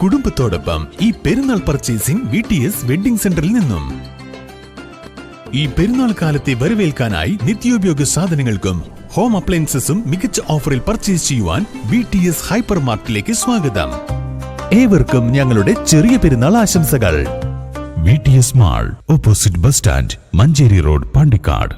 കുടുംബത്തോടൊപ്പം ഈ പെരുന്നാൾ പർച്ചേസിംഗ് VTS വെഡിംഗ് സെന്ററിൽ നിന്നും. ഈ പെരുന്നാൾ കാലത്തെ വരവേൽക്കാനായി നിത്യോപയോഗ സാധനങ്ങൾക്കും ഹോം അപ്ലയൻസസും മികച്ച ഓഫറിൽ പർച്ചേസ് ചെയ്യുവാൻ VTS ഹൈപ്പർ മാർക്കറ്റിലേക്ക് സ്വാഗതം. ഏവർക്കും ഞങ്ങളുടെ ചെറിയ പെരുന്നാൾ ആശംസകൾ. VTS mall, opposite bus stand, Manjeri road, Pandikkad.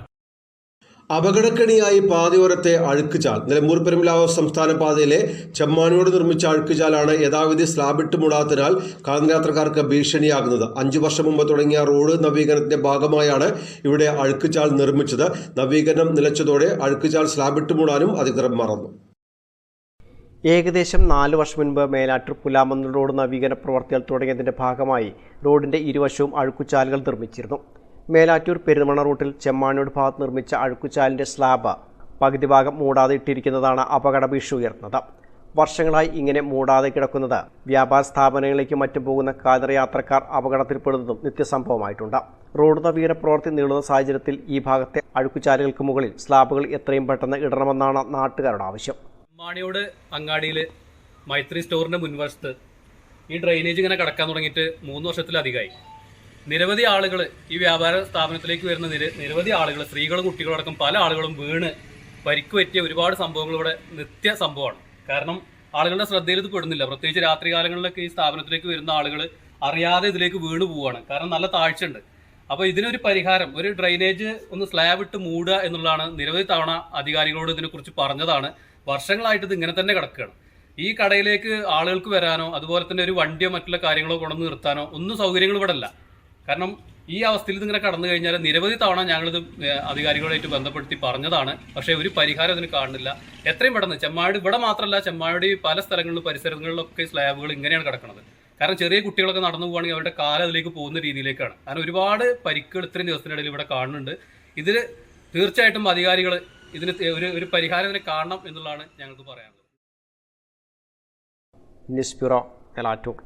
അപകടക്കണിയായി പാതയോരത്തെ അഴുക്കുചാൽ. നിലമ്പൂർ പെരുമ്പാവൂർ സംസ്ഥാന പാതയിലെ ചെമ്മാണിയോട് നിർമ്മിച്ച അഴുക്കുചാലാണ് യഥാവിധി സ്ലാബിട്ട് മൂടാത്തതിനാൽ കാൽനടയാത്രക്കാർക്ക് ഭീഷണിയാകുന്നത്. 5 വർഷം മുമ്പ് തുടങ്ങിയ റോഡ് നവീകരണത്തിന്റെ ഭാഗമായാണ് ഇവിടെ അഴുക്കുചാൽ നിർമ്മിച്ചത്. നവീകരണം നിലച്ചതോടെ അഴുക്കുചാൽ സ്ലാബിട്ട് മൂടാനും അധികൃതർ മറന്നു. ഏകദേശം 4 വർഷം മുൻപ് മേലാറ്റൂർ പുലാമന്തൽ റോഡ് നവീകരണ പ്രവർത്തികൾ തുടങ്ങിയതിന്റെ ഭാഗമായി റോഡിന്റെ ഇരുവശവും അഴുക്കുചാലുകൾ നിർമ്മിച്ചിരുന്നു. മേലാറ്റൂർ പെരുമണ റൂട്ടിൽ ചെമ്മാണിയോട് ഭാഗത്ത് നിർമ്മിച്ച അഴുക്കുചാലിന്റെ സ്ലാബ് പകുതി ഭാഗം മൂടാതെ ഇട്ടിരിക്കുന്നതാണ് അപകട ഭീഷണി ഉയർത്തുന്നത്. വർഷങ്ങളായി ഇങ്ങനെ മൂടാതെ കിടക്കുന്നത് വ്യാപാര സ്ഥാപനങ്ങളിലേക്ക് മറ്റും പോകുന്ന കാൽനടയാത്രക്കാർ അപകടത്തിൽപ്പെടുന്നതും നിത്യസംഭവമായിട്ടുണ്ട്. റോഡ് നവീകരണ പ്രവൃത്തി നീളുന്ന സാഹചര്യത്തിൽ ഈ ഭാഗത്തെ അഴുക്കുചാലുകൾക്ക് മുകളിൽ സ്ലാബുകൾ എത്രയും പെട്ടെന്ന് ഇടണമെന്നാണ് നാട്ടുകാരുടെ ആവശ്യം. ചെമ്മാണിയോട് അങ്ങാടിയിൽ മൈത്രി സ്റ്റോറിന്റെ മുൻവശത്ത് ഈ ഡ്രെയിനേജ് ഇങ്ങനെ കടക്കാൻ തുടങ്ങിയിട്ട് 3 വർഷത്തിലധികമായി. നിരവധി ആളുകൾ ഈ വ്യാപാര സ്ഥാപനത്തിലേക്ക് വരുന്ന നിരവധി ആളുകൾ, സ്ത്രീകളും കുട്ടികളും അടക്കം പല ആളുകളും വീണ് പരിക്ക് പറ്റിയ ഒരുപാട് സംഭവങ്ങൾ ഇവിടെ നിത്യ സംഭവമാണ്. കാരണം ആളുകളുടെ ശ്രദ്ധയിൽ ഇത് പെടുന്നില്ല. പ്രത്യേകിച്ച് രാത്രി കാലങ്ങളിലൊക്കെ ഈ സ്ഥാപനത്തിലേക്ക് വരുന്ന ആളുകൾ അറിയാതെ ഇതിലേക്ക് വീണ് പോവുകയാണ്. കാരണം നല്ല താഴ്ചയുണ്ട്. അപ്പോൾ ഇതിനൊരു പരിഹാരം, ഒരു ഡ്രെയിനേജ് ഒന്ന് സ്ലാബ് ഇട്ട് മൂടുക എന്നുള്ളതാണ്. നിരവധി തവണ അധികാരികളോട് ഇതിനെക്കുറിച്ച് പറഞ്ഞതാണ്. വർഷങ്ങളായിട്ട് ഇത് ഇങ്ങനെ തന്നെ കിടക്കുകയാണ്. ഈ കടയിലേക്ക് ആളുകൾക്ക് വരാനോ അതുപോലെ തന്നെ ഒരു വണ്ടിയോ മറ്റുള്ള കാര്യങ്ങളോ കൊണ്ടുവന്ന് നിർത്താനോ ഒന്നും സൗകര്യങ്ങൾ ഇവിടെ അല്ല. കാരണം ഈ അവസ്ഥയിൽ ഇതിങ്ങനെ കടന്നു കഴിഞ്ഞാൽ നിരവധി തവണ ഞങ്ങളിത് അധികാരികളുമായിട്ട് ബന്ധപ്പെടുത്തി പറഞ്ഞതാണ്. പക്ഷേ ഒരു പരിഹാരം അതിന് കാണുന്നില്ല. എത്രയും പെട്ടെന്ന് ചെമ്മാട് ഇവിടെ മാത്രമല്ല, ചെമ്മാട് പല സ്ഥലങ്ങളിലും പരിസരങ്ങളിലൊക്കെ സ്ലാബുകൾ ഇങ്ങനെയാണ് കിടക്കുന്നത്. കാരണം ചെറിയ കുട്ടികളൊക്കെ നടന്നു പോകുകയാണെങ്കിൽ അവരുടെ കാലം അതിലേക്ക് പോകുന്ന രീതിയിലേക്കാണ്. കാരണം ഒരുപാട് പരിക്കുകൾ ഇത്രയും ദിവസത്തിനിടയിൽ ഇവിടെ കാണുന്നുണ്ട്. ഇതിൽ തീർച്ചയായിട്ടും അധികാരികൾ ഇതിന് ഒരു പരിഹാരം ഇതിന് കാണണം എന്നുള്ളതാണ് ഞങ്ങൾക്ക് പറയാനുള്ളത്. News bureau, Melattur.